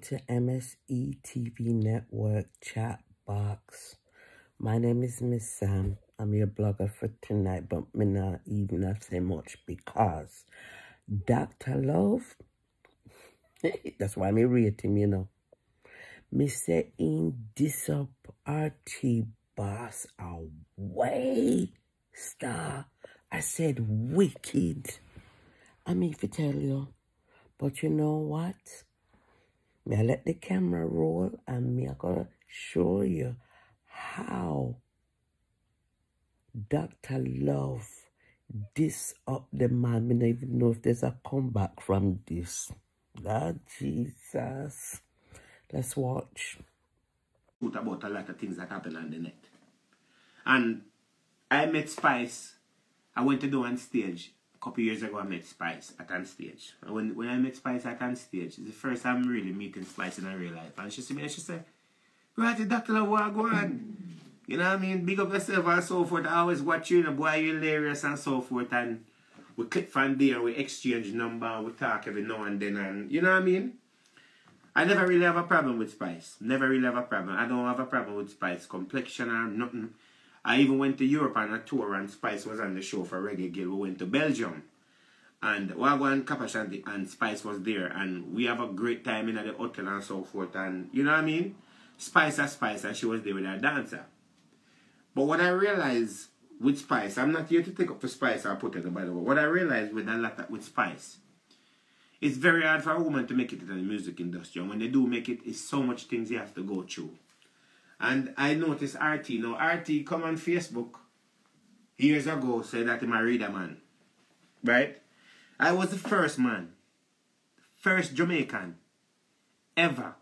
to MSE TV Network CHATBOX. My name is Miss Sam. I'm your blogger for tonight, but me not even have to say much because Dr. Love, that's why me rate him, you know. Me say in this up RT boss away star. I said wicked. I mean to tell you. But you know what? Me I let the camera roll and me I gonna show you how Dr. Love this up the man. Me don't even know if there's a comeback from this. God Jesus. Let's watch. About a lot of things that happen on the net. And I met Spice. I went to do on stage. A couple years ago I met Spice at on stage. And when I met Spice at on stage, it's the first time I'm really meeting Spice in real life. And she see me and she said, right, Dr. Love, what go on? You know what I mean? Big up yourself and so forth. I always watch you, boy, you're hilarious and so forth. And we click from there, we exchange number, and we talk every now and then. And you know what I mean? I never really have a problem with Spice. Never really have a problem. I don't have a problem with Spice. Complexion or nothing. I even went to Europe on a tour and Spice was on the show for Reggae Girl. We went to Belgium. And Wagwan Kapashanti and Spice was there. And we have a great time in the hotel and so forth. And you know what I mean? Spice as Spice, and she was there with her dancer. But what I realized with Spice, I'm not here to take up for Spice or put it, by the way. What I realized with a lot with Spice, it's very hard for a woman to make it in the music industry. And when they do make it, it's so much things you have to go through. And I noticed RT. Now, RT come on Facebook years ago, said that I'm a reader man. Right? I was the first man, first Jamaican, ever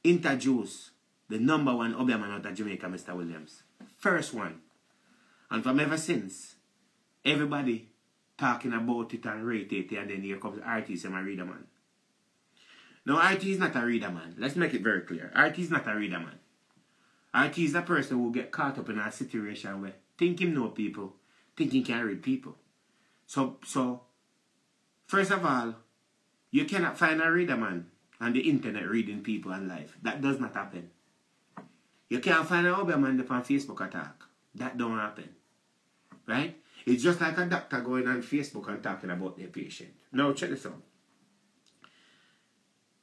introduce the #1 Obeahman out of Jamaica, Mr. Williams. First one. And from ever since, everybody talking about it and rate it, and then here comes RT saying I'm a reader man. Now, RT is not a reader man. Let's make it very clear. RT is not a reader man. RT is a person who get caught up in a situation where think him know people, think he can read people. So, first of all, you cannot find a reader man on the internet reading people and life. That does not happen. You can't find an Obeahman on Facebook attack. That don't happen. Right? It's just like a doctor going on Facebook and talking about their patient. Now, check this out.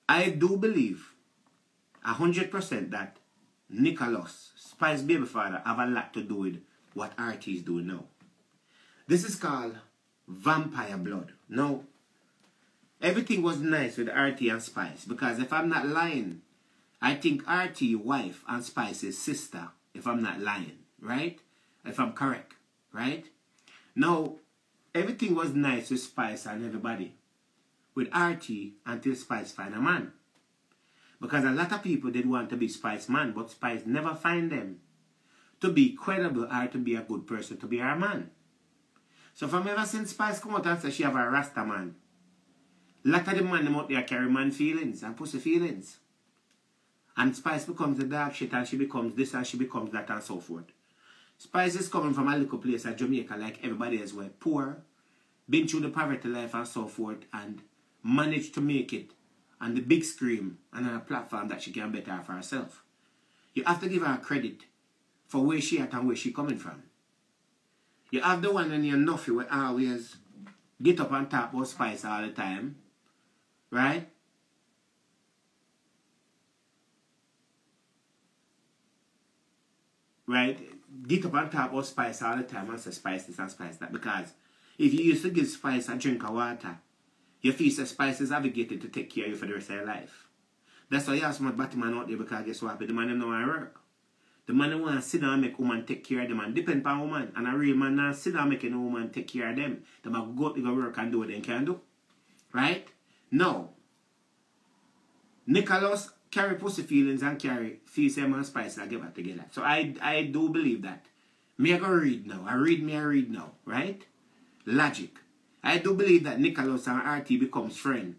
I do believe 100% that Nicholas, Spice baby father, have a lot to do with what RT is doing now. This is called vampire blood. Now, everything was nice with RT and Spice because if I'm not lying, I think RT wife and Spice's sister, if I'm not lying, right? If I'm correct, right? Now, everything was nice with Spice and everybody, with RT until Spice find a man. Because a lot of people did want to be Spice man, but Spice never find them to be credible or to be a good person, to be her man. So from ever since Spice come out and say she have a Rasta man, a lot of the man out there carry man feelings and pussy feelings. And Spice becomes the dark shit and she becomes this and she becomes that and so forth. Spice is coming from a little place at Jamaica like everybody else, where poor, been through the poverty life and so forth, and managed to make it on the big screen and on a platform that she can better for herself. You have to give her credit for where she at and where she coming from. You have the one in your nuffy where always get up and talk about Spice all the time, right? Right? Get up and talk about Spice all the time and say Spice this and Spice that. Because if you used to give Spice a drink of water, you feel that Spice is obligated to take care of you for the rest of your life. That's why you have some batty man out there, because guess what? The man don't want to work. The man don't want to sit down and make woman take care of them. And depend on woman. And a real man not sit down making a woman take care of them. They might go to work and do what they can do. Right? Now, Nicholas carry pussy feelings and carry feel same and Spice and get back together. So I do believe that. Me I go read now. I read now. Right? Logic. I do believe that Nicholas and RT becomes friend.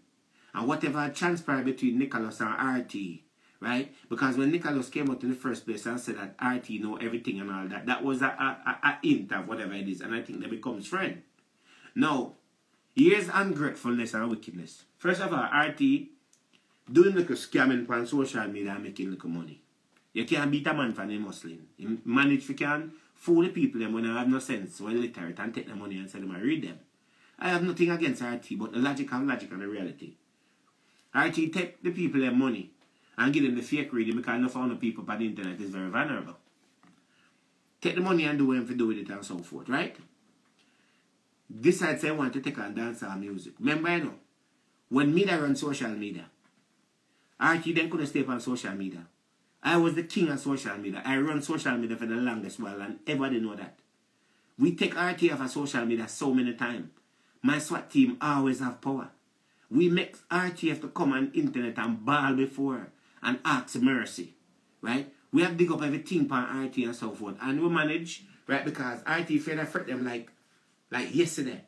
And whatever transpired between Nicholas and RT, right? Because when Nicholas came out in the first place and said that RT know everything and all that, that was a hint of whatever it is. And I think they becomes friend. Now, Here's ungratefulness and wickedness. First of all, RT doing like a scamming on social media and making little money. You can't beat a man for them hustling. You manage if you can fool the people them when they have no sense, when literate and take the money and sell them and read them. I have nothing against RT, but the logic and the reality. RT take the people their money and give them the fake reading because no found people on the internet is very vulnerable. Take the money and do what you do with it and so forth, right? Decide say I want to take on dancehall music. Remember, you know, when me run social media, RT then couldn't stay on social media. I was the king of social media. I run social media for the longest while and everybody know that. We take RT off of social media so many times. My SWAT team always have power. We make RTF to come on internet and bawl before and ask mercy, right? We have to dig up everything on RT and so forth. And we manage, right, because RT fed affect them like yesterday.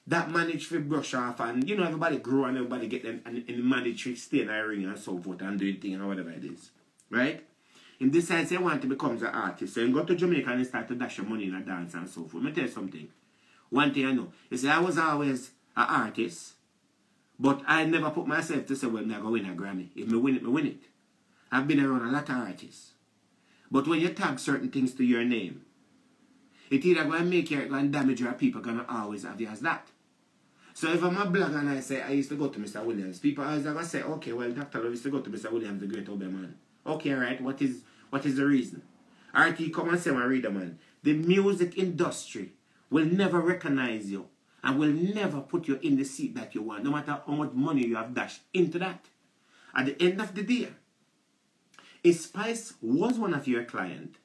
That managed to brush off and, you know, everybody grow and everybody get them and manage to stay in a ring and so forth and do the thing or whatever it is, right? In this sense, you want to become an artist. So you go to Jamaica and start to dash your money in a dance and so forth. Let me tell you something. One thing I know, you see, I was always an artist, but I never put myself to say, well, I'm going to win a Grammy. If I win it, I win it. I've been around a lot of artists. But when you tag certain things to your name, it either going to make you and damage your people going to always have you as that. So if I'm a blogger and I say, I used to go to Mr. Williams, people always going to say, okay, well, Dr. Love used to go to Mr. Williams, the great Obeah man. Okay, right, what is the reason? RT, come and say, my reader, man. The music industry will never recognize you and will never put you in the seat that you want, no matter how much money you have dashed into that. At the end of the day, if Spice was one of your clients,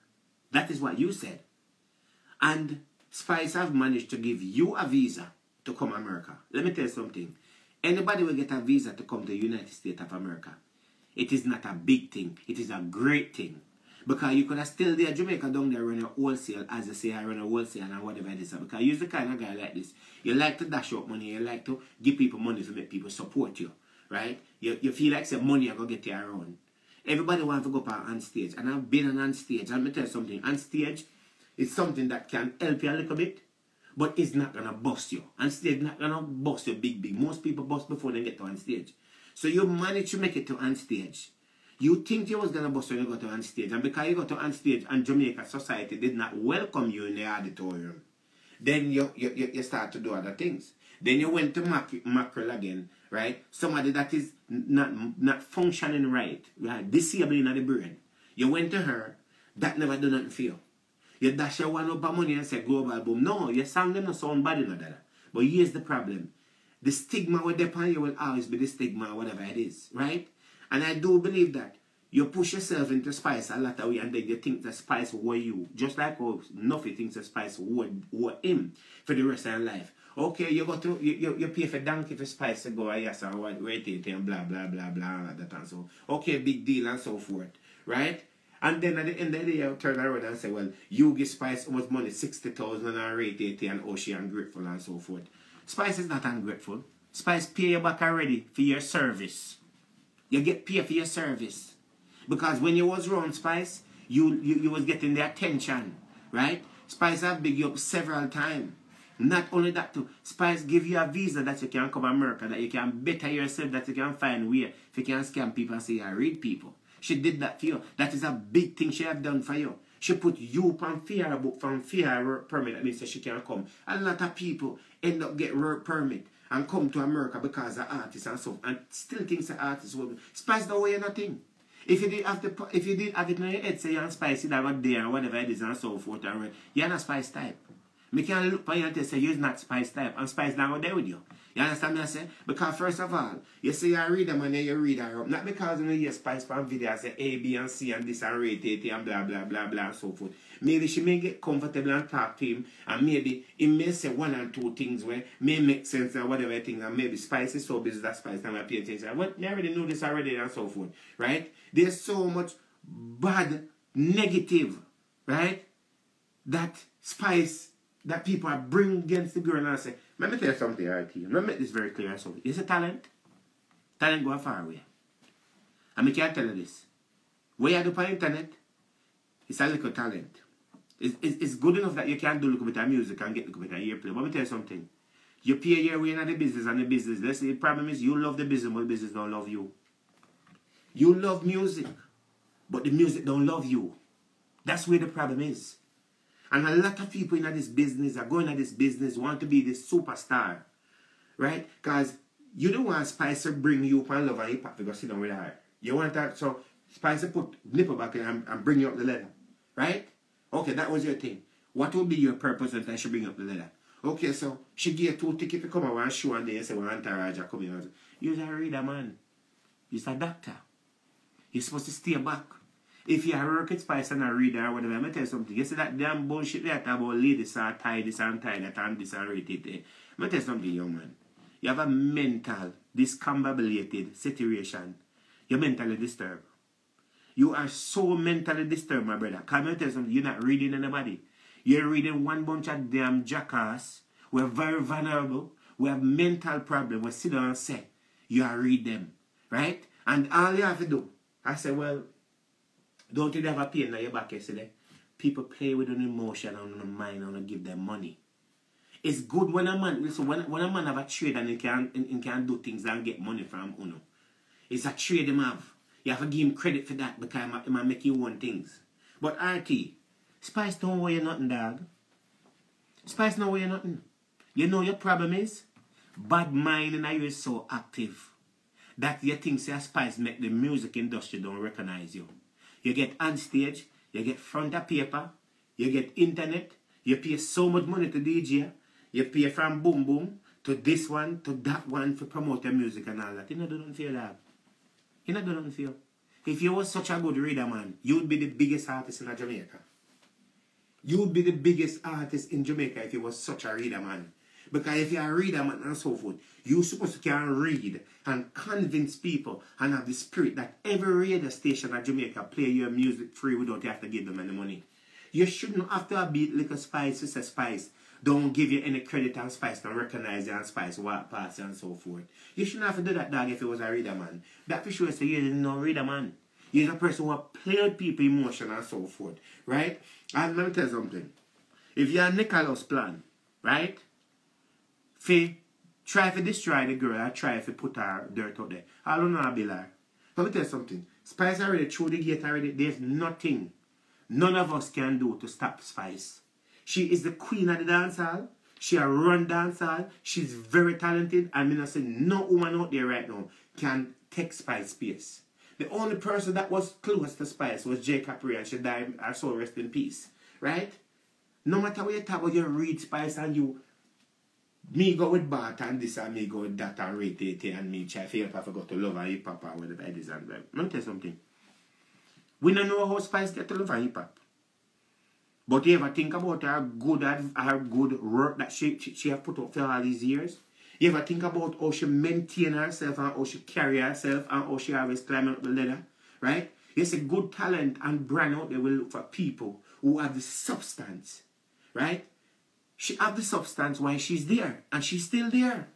that is what you said, and Spice have managed to give you a visa to come to America. Let me tell you something. Anybody will get a visa to come to the United States of America. It is not a big thing. It is a great thing. Because you could have still there, Jamaica down there run a wholesale, as they say, I run a wholesale and whatever it is. Because you're the kind of guy like this. You like to dash up money. You like to give people money to make people support you. Right? You feel like say money are going to get you around. Everybody wants to go up on stage. And I've been on stage. And let me tell you something. On stage is something that can help you a little bit. But it's not going to bust you. On stage not going to bust you big. Most people bust before they get to on stage. So you manage to make it to on stage. You think you was going to bust when you got to on stage. And because you got to on stage and Jamaica society did not welcome you in the auditorium, then you start to do other things. Then you went to mackerel again, right? Somebody that is not functioning right, disabling the brain. You went to her, that never do nothing for you. You dash your one up of money and say global boom. No, your song them not sound bad enough. But here's the problem. The stigma with the pan you will always be the stigma, whatever it is, right? And I do believe that you push yourself into Spice a lot of way and then you think that Spice were you. Just like how Nuffy thinks that Spice were him for the rest of your life. Okay, you go to you pay for donkey for Spice to go yes and wait and blah blah blah blah that and so. Okay, big deal and so forth. Right? And then at the end of the day you turn around and say, well, you give Spice was money 60,000 and rate 80 and oh she ungrateful and so forth. Spice is not ungrateful. Spice pay you back already for your service. You get paid for your service. Because when you was around Spice, you was getting the attention, right? Spice have big you up several times. Not only that too, Spice give you a visa that you can come to America, that you can better yourself, that you can find way, if you can scam people and say I read people. She did that for you. That is a big thing she have done for you. She put you on fear book from fear work permit, that means she can come. A lot of people end up get work permit and come to America because of artists and stuff, and still thinks the artists will be. Spice don't weigh nothing. If you didn't have it in your head, say you're Spice, you have a day or whatever it is and so forth, and you're not Spice type. Me can look for you and say you're not Spice type, and Spice not go there with you. You understand what I say? Because first of all, you say you read them and then you read her up. Not because you hear Spice from video and say A, B, and C and this and rate 80 and blah blah blah blah and so forth. Maybe she may get comfortable and talk to him, and maybe he may say one or two things where may make sense or whatever thing, and maybe Spice is so busy that Spice not pay attention. Well, I already know this already and so forth, right? There's so much bad, negative, right? That Spice, that people are bringing against the girl and say, let me tell you something, RT. Let me make this very clear and so. It's a talent. Talent go far away. And I can tell you this. What you do on the internet, it's a little talent. It's good enough that you can do a little bit of music and get a little bit of airplay. But let me tell you something. You pay your way in the business and the business. Let's say the problem is you love the business, but the business don't love you. You love music, but the music don't love you. That's where the problem is. And a lot of people in this business are going at this business, want to be this superstar. Right? Because you don't want Spicer bring you up and love and hip hop because sit down with her. You want that, so Spicer put nipple back in and bring you up the ladder. Right? Okay, that was your thing. What would be your purpose when she bring up the ladder? Okay, so she gave 2 tickets to come out and show and then say, well, Entourage are coming out. You're a reader, man. You're a doctor. You're supposed to stay back. If you're a rocket Spice and a reader or whatever, I'm going to tell you something. You see that damn bullshit there about ladies are tie this and tie that and this and rate it. I'm going to tell you something, young man. You have a mental, discombobulated situation. You're mentally disturbed. You are so mentally disturbed, my brother. Come and tell you something. You're not reading anybody. You're reading one bunch of damn jackass. We're very vulnerable. We have mental problems. We sit down and say, you are read them. Right? And all you have to do, I say, well, don't you have a pain in your back yesterday? People play with an emotion and an mind and give them money. It's good when a man, listen, when a man have a trade and he can do things and get money from Uno. It's a trade him have. You have to give him credit for that because he might make you want things. But RT, Spice don't weigh you nothing, dog. Spice don't weigh you nothing. You know your problem is? Bad mind and you is so active that you think say Spice make the music industry don't recognize you. You get on stage, you get front of paper, you get internet, you pay so much money to DJ, you pay from Boom Boom to this one, to that one for promote your music and all that. You know don't feel that. You know don't feel. If you was such a good reader, man, you would be the biggest artist in Jamaica. You would be the biggest artist in Jamaica if you was such a reader, man. Because if you're a reader, man, and so forth, you're supposed to can read and convince people and have the spirit that every radio station in Jamaica play your music free without you have to give them any money. You shouldn't have to beat like a Spice to say Spice. Don't give you any credit and Spice, don't recognize you and Spice, walk past you and so forth. You shouldn't have to do that, dog, if you was a reader, man. That for sure say you're no reader, man. You're a person who play with people emotion and so forth, right? And let me tell you something. If you're a Nicholas plan, right? Try to destroy the girl or try to put her dirt out there. I don't know how to be like. Let me tell you something. Spice already through the gate already. There's nothing none of us can do to stop Spice. She is the queen of the dance hall. She a run dance hall. She's very talented. I mean, I say no woman out there right now can take Spice space. The only person that was close to Spice was J. Capri, and she died, her soul rest in peace. Right? No matter what you talk about, you read Spice and you, me go with Bart and this and me go with that and rate it and me try to feel if I forgot to love and hip hop or whatever it is. And let me tell you something. We don't know how Spice get to love and hip hop. But you ever think about her good work that she have put up for all these years? You ever think about how she maintain herself and how she carry herself and how she always climbing up the ladder? Right? There's a good talent and brand out there will look for people who have the substance. Right? She have the substance while she's there. And she's still there.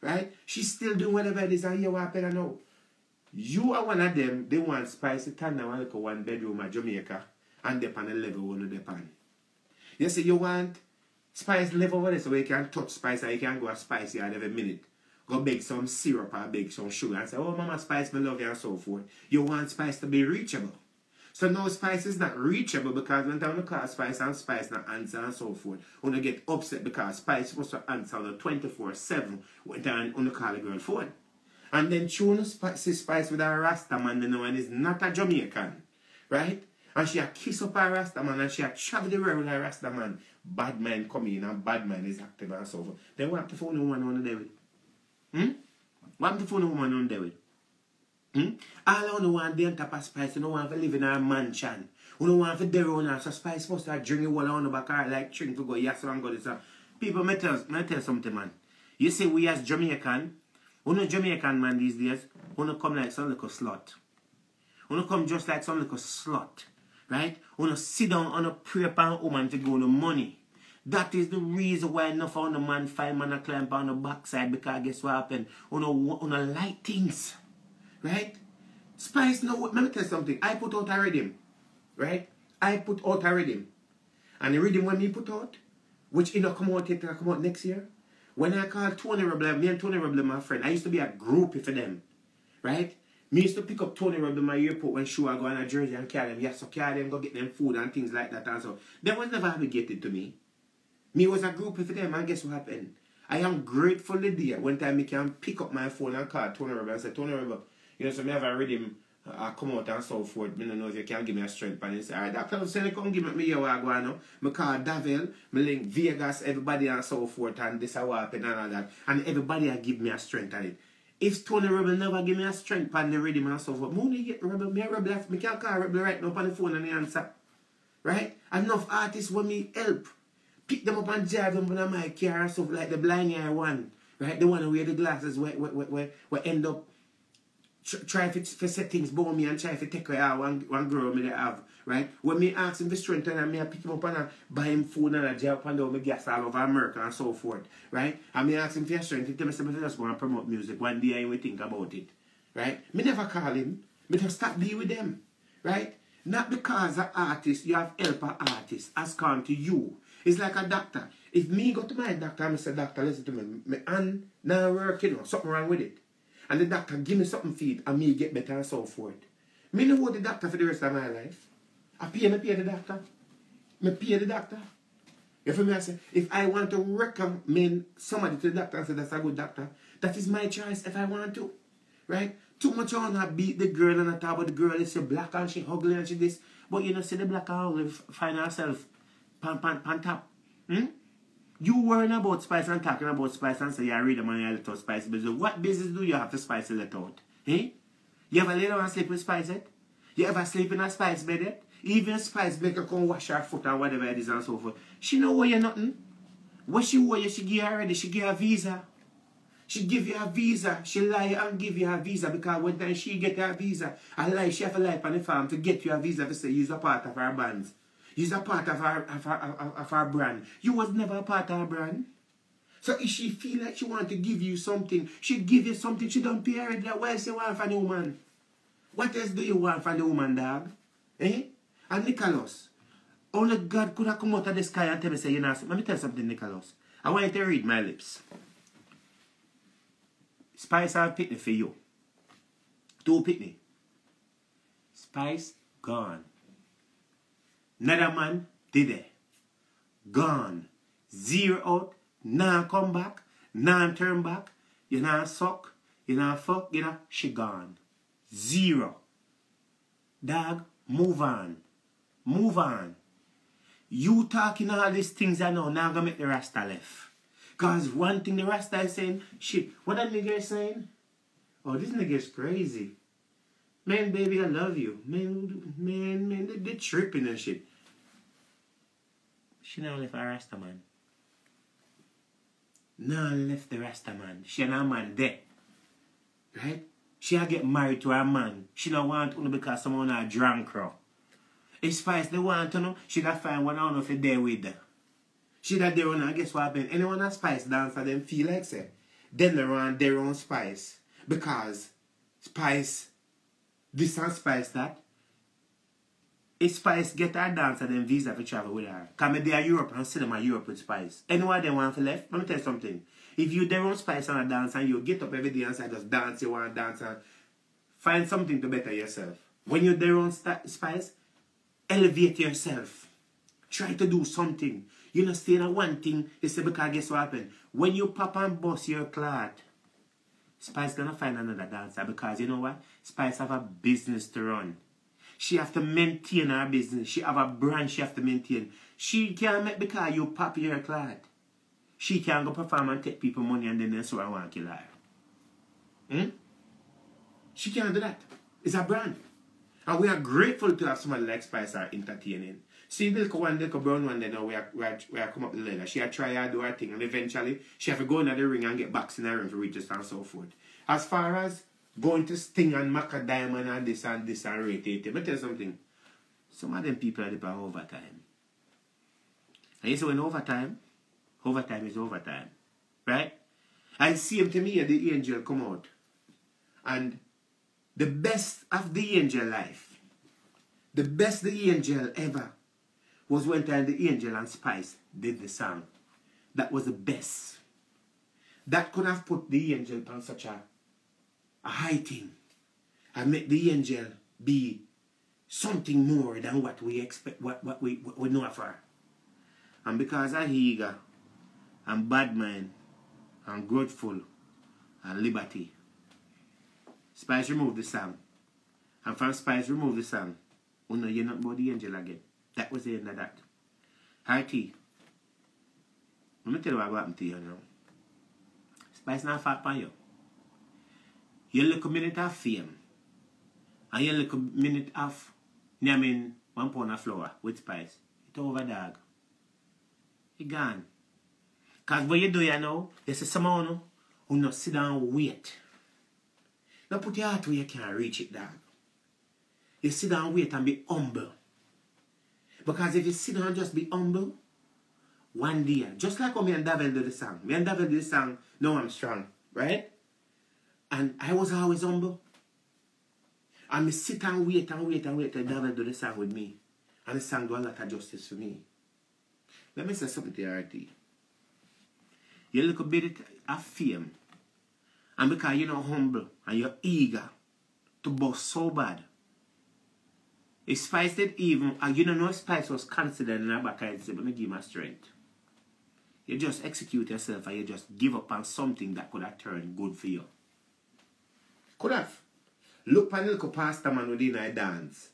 Right? She's still doing whatever it is and you want to know. You are one of them, they want Spice to turn down like a 1-bedroom at Jamaica and they on the level one of the pan. You see, you want Spice live over there so you can touch Spice and you can go a Spice yard every minute. Go bake some syrup or bake some sugar and say, oh, Mama Spice, me love you and so forth. You want Spice to be reachable. So now Spice is not reachable because when you call Spice and Spice not answer and so forth, when you get upset because Spice is supposed to answer on the 24/7 when you call a girl phone. And then Chuna Spice with a Rasta man, you know, and is not a Jamaican. Right? And she a kiss up her Rasta man and she a travel the world with her Rasta man. Bad man come in and bad man is active and so forth. Then what happened to phone woman on the day with? What happened to phone woman on the day with? All I want to on top of Spice, you don't want to live in her mansion. You don't want to do around her. So Spice supposed to drink all on the back her like drink to go yes and go this. People, may tell you something, man. You see, we as Jamaican, we know Jamaican man these days, we don't come like some little slut. We don't come just like some little slut. Right? We don't sit down on a prayer pan woman to go on the money. That is the reason why enough on the man 5 man a climb on the backside because guess what happened? We don't like things. Right? Spice, no, let me tell you something. I put out a rhythm. Right? I put out a rhythm. And the rhythm when me put out, which it'll come out next year, When I call Tony Rebel, me and Tony Rebel, my friend, I used to be a groupie for them. Right? Me used to pick up Tony Rebel in my airport when I go on a Jersey and carry them. Yes, so carry them, go get them food and things like that and so. They was never obligated to me. Me was a groupie for them, and guess what happened? I am grateful the day one time I can pick up my phone and call Tony Rebel and say, Tony Rebel, you know, so me have a rhythm come out and so forth. I don't know if you can give me a strength. And he say, alright, doctor, so you come give me your go on now. I call Davel, I link Vegas, everybody and so forth, and this how happen and all that. And everybody give me a strength on it. If Tony Rebel never give me a strength on the rhythm and so forth, I get Rebel, me a Rebel, I can't call Rebel right now on the phone and the answer. Right? Enough artists want me help. Pick them up and drive them on my car and stuff like the blind eye one. Right? The one who wear the glasses where end up try to set things by me and try to take away one girl me they have. Right? When me ask him for strength and me I pick him up and I buy him food and I drive up and down my gas all over America and so forth. Right? And me ask him for strength, he tell me I just want to promote music. One day I will think about it. Right? Me never call him. Me just stop deal with them. Right? Not because an artist, you have help an artist has come to you. It's like a doctor. If me go to my doctor and I say, doctor, listen to me, my hand now working, you know, something wrong with it. And the doctor give me something for it and me get better and so forth. Me no want the doctor for the rest of my life. I pay the doctor. Me pay the doctor. You feel me? I say, if I want to recommend somebody to the doctor and say that's a good doctor, that is my choice if I want to. Right? Too much on her beat the girl and I talk about the girl is black and she ugly and she this. But you know, see the black and ugly find herself pan top. You worrying about spice and talking about spice and say you read them on your little spice business. What business do you have to spice it out? Eh? You ever lay down and sleep with spice it? You ever sleep in a spice bed it? Even spice bed can come wash her foot and whatever it is and so forth. She know where you nothing. What she owe you, she give you already. She give you a visa. She give you a visa. She lie and give you a visa because when time she get her visa, I lie, she have a lie on the farm to get you a visa to say you're a part of her bands. You're a part of her brand. You was never a part of her brand. So if she feel like she want to give you something, she give you something. She don't pay her. What else you want from the woman? What else do you want from the woman, dog? Eh? And Nicholas, only God could have come out of the sky and tell me, say, you know, let me tell you something, Nicholas. I want you to read my lips. Spice and Pitney for you. 2 Pitney. Spice gone. Another man did it. Gone. 0 out. Nah come back. Nah turn back. You nah suck. You nah fuck. You know, she gone. 0. Dog, move on. Move on. You talking all these things I know, now gonna make the Rasta left. Because one thing the Rasta is saying, shit, what that nigga is saying? Oh, this nigga is crazy. Man, baby, I love you. Man, they tripping and shit. She now left a Rasta man. Now left the Rasta man. She and her man there. Right? She a get married to her man. She don't want only because someone a drunk crowd. If Spice they want to know, she got find one on if you there with her. She that there on and guess what happened? Anyone that Spice dance for them feel like say. Then they run their own Spice. Because Spice this and Spice that. If Spice get her dancer then visa for travel with her. Come they are Europe and see them at Europe with Spice. Anyone they want to left, let me tell you something. If you their own Spice on a dance and you get up every day and say just dance, you want to dance and find something to better yourself. When you're their own Spice, elevate yourself. Try to do something. You know, stay in one thing. You say because guess what happened? When you pop and bust your clot, Spice gonna find another dancer because you know what? Spice have a business to run. She have to maintain her business. She have a brand she have to maintain. She can't make because you pop your clot. She can't go perform and take people money and then that's why I want to kill her. She can't do that. It's a brand. And we are grateful to have somebody like Spice are entertaining. See, little brown one, then we are come up the ladder. She had try to do her thing, and eventually she have to go into the ring and get boxing in the ring for riches and so forth. As far as going to Sting and Maca Diamond and this and rate it, let me tell you something. Some of them people are on overtime. And you see when overtime is overtime. Right? And same to me, the angel come out. And the best of the angel life, the best the angel ever, was when time the angel and Spice did the song. That was the best. that could have put the angel on such a high thing and make the angel be something more than what we expect, what we know of her. And because of eager and bad mind and grudgeful and liberty, Spice removed the song. And from Spice removed the song, oh no, you're not about the angel again. That was the end of that. Hearty, let me tell you what happened to you now. Spice not fat on you. You look a minute of fame. And you look a minute of, I mean, 1 pound of flour with Spice. It's over, dog. It's gone. Because what you do you know, you see someone who not sit down and wait. Now put your heart where you can't reach it, dog. You sit down and wait and be humble. Because if you sit down and just be humble, one day, just like when me and David do the song. Me and David do the song, Now I'm Strong, right? And I was always humble. And me sit and wait and wait and wait till David do the song with me. And the song do a lot of justice for me. Let me say something to you, RT. You look a bit of fame. And because you're not humble and you're eager to boast so bad. If Spice did even, and you don't know if Spice was considered in her back, I'd say, but me give my strength. You just execute yourself and you just give up on something that could have turned good for you. Could have. Look at the little pastor man within a dance.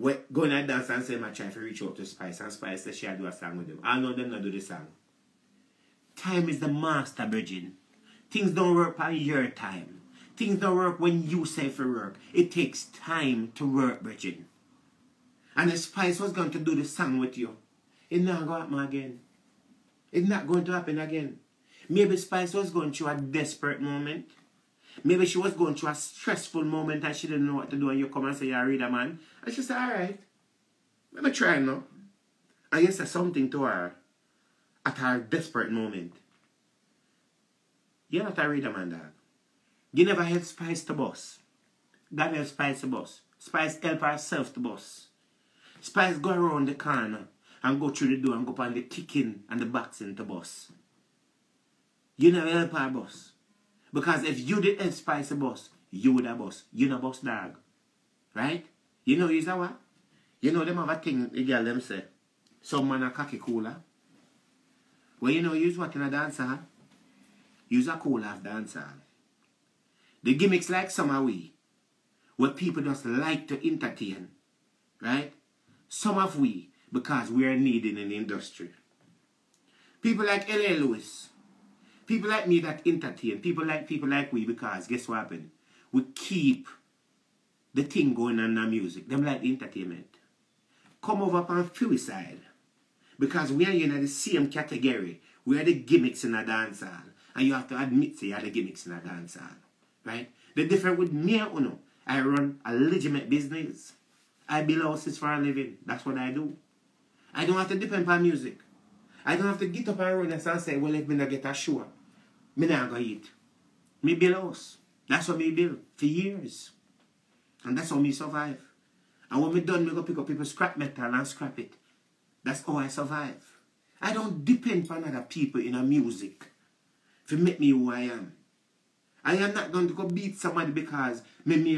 Go in a dance and say, I try to reach out to Spice, and Spice says she'll do a song with them. I know them not do the song. Time is the master, Virgin. Things don't work by your time. Things don't work when you say for work. It takes time to work, Virgin. And if Spice was going to do the song with you, it's not going to happen again. It's not going to happen again. Maybe Spice was going through a desperate moment. Maybe she was going through a stressful moment and she didn't know what to do, and you come and say, you're a reader, man. And she said, alright, let me try now. And you say something to her at her desperate moment. You're not a reader, man, dog. You never help Spice to boss. God help Spice to boss. Spice help herself to boss. Spice go around the corner and go through the door and go on the kicking and the boxing to boss. You never help her boss. Because if you did help Spice to boss, you would have boss. You not boss, dog. Right? You know you say what? You know them have a thing the girl them say. Some man a cocky cooler. Well, you know use what in a dancer? Use a cooler of dancer. The gimmicks like some are we, where people just like to entertain. Right? Some of we, because we are needed in the industry. People like L.A. Lewis. People like me that entertain. People like we, because guess what happened? We keep the thing going on the music. Them like the entertainment. Come over on Fury side. Because we are in the same category. We are the gimmicks in a dance hall. And you have to admit that you are the gimmicks in a dance hall. Right? The difference with me and Uno, I run a legitimate business. I build houses for a living. That's what I do. I don't have to depend on music. I don't have to get up and run and say, well, if me not get a show, me not going to eat. Me build a house. That's what me build for years. And that's how me survive. And when me done, me go pick up people's scrap metal and scrap it. That's how I survive. I don't depend on other people in a music to make me who I am. I am not going to go beat somebody because they may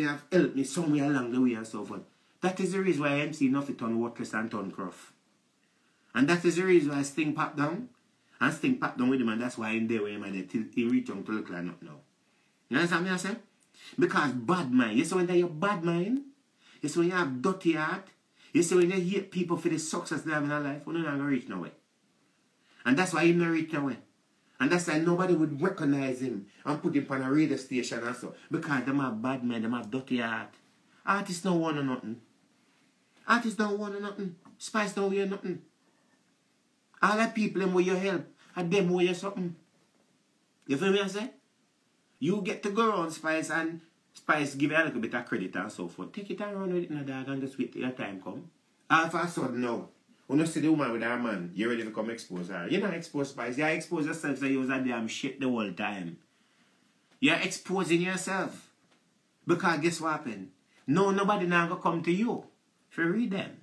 have helped me somewhere along the way and so forth. That is the reason why MC nothing turn worthless and turn cruff. And that is the reason why Sting pop down. And Sting pop down with him, and that's why I'm there with him and till he reach on to look like nothing now. You understand me I say? Because bad mind. You see when you're bad mind, you see when you have dirty heart, you see when you hate people for the success they have in their life, you're not going to reach nowhere. And that's why he's not reach nowhere. And that's why nobody would recognize him and put him on a radio station and so. Because them have bad mind, them have dirty heart. Artists don't want nothing. Artists don't want nothing. Spice don't wear nothing. All the people them where you help, and them where you something. You feel me I say? You get to go around Spice and Spice give you a little bit of credit and so forth. Take it and run with it in a dog and just wait till your time come. All of a sudden now, when you see the woman with her man, you're ready to come expose her. You're not expose Spice. You expose yourself so you was a damn shit the whole time. You're exposing yourself. Because guess what happened? No, nobody now gonna come to you for read them.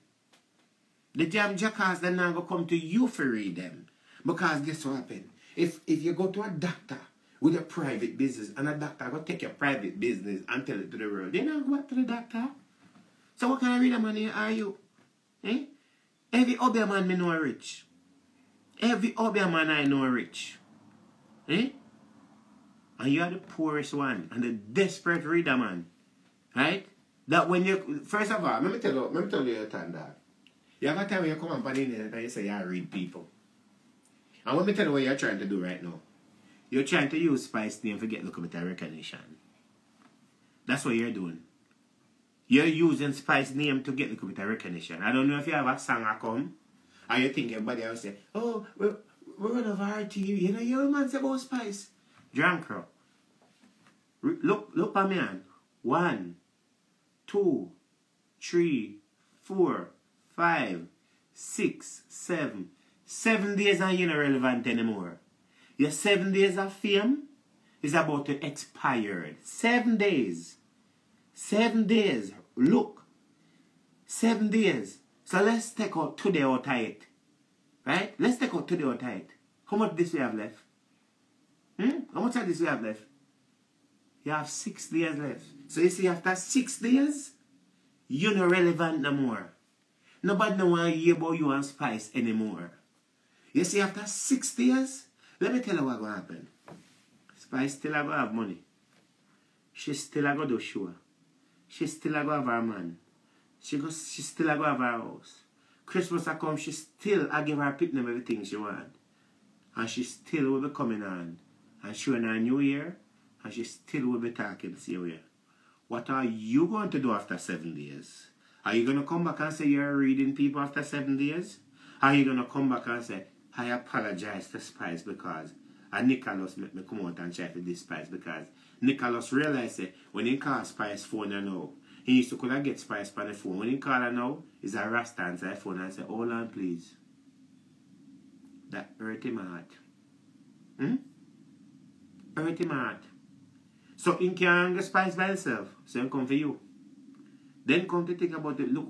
The damn jackass they now gonna come to you for read them. Because guess what happened? If you go to a doctor with a private business and a doctor go take your private business and tell it to the world, they not go back to the doctor. So what kind of reader man are you? Eh? Every other man me know rich. Every other man I know rich. Eh? And you are the poorest one and the desperate reader man. Right? That when you, first of all, let me tell you a time that. You have a time when you come on the internet and you say you read people. And let me tell you what you're trying to do right now. You're trying to use Spice name to get look at recognition. That's what you're doing. You're using Spice name to get look at recognition. I don't know if you have a song I come, and you think everybody else say, oh, we're one of RT. You know, your man say about Spice. Drunk crow. Look at me on. 1, 2, 3, 4, 5, 6, 7. 7 days and you're not relevant anymore. Your 7 days of fame is about to expire. 7 days. 7 days. Look. 7 days. So let's take out today out of it. Right? Let's take out today out of it. How much this we have left? How much of this we have left? You have 6 days left. So you see, after 6 days, you're not relevant no more. Nobody no want to hear about you and Spice anymore. You see, after 6 days, let me tell you what's going to happen. Spice still going to have money. She still going to do show. She still going to have her man. She still going to have her house. Christmas will come, she still give her picnic everything she want. And she still will be coming on and showing her New Year. And she still will be talking this year. What are you going to do after 7 days? Are you going to come back and say you're reading people after 7 days? Are you going to come back and say, I apologize to Spice because Nicholas made me come out and try to despise because Nicholas realized that when he called Spice phone now, he used to could get Spice on the phone. When he call her now, he's a Rasta answer the phone and say, hold on please. That hurt him heart. Hurt him heart. So he can't get Spice by himself. So he come for you. Then come to think about it. Look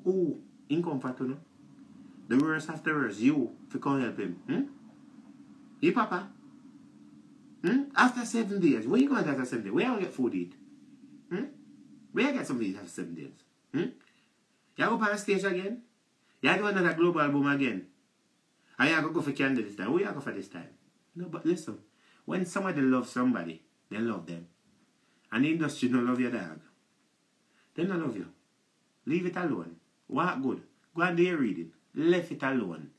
who in comfort to know. The worst after worst, you to come help him. You papa. After 7 days, where you going after 7 days? Where you going to get food to eat? Where you get something to eat after 7 days? You go up on stage again? You do another global boom again? And you go for candle this time? Where you go for this time? No, but listen. When somebody loves somebody, they love them. And the industry don't love your dog. They don't love you. Leave it alone. What good? Go and do your reading. Left it alone.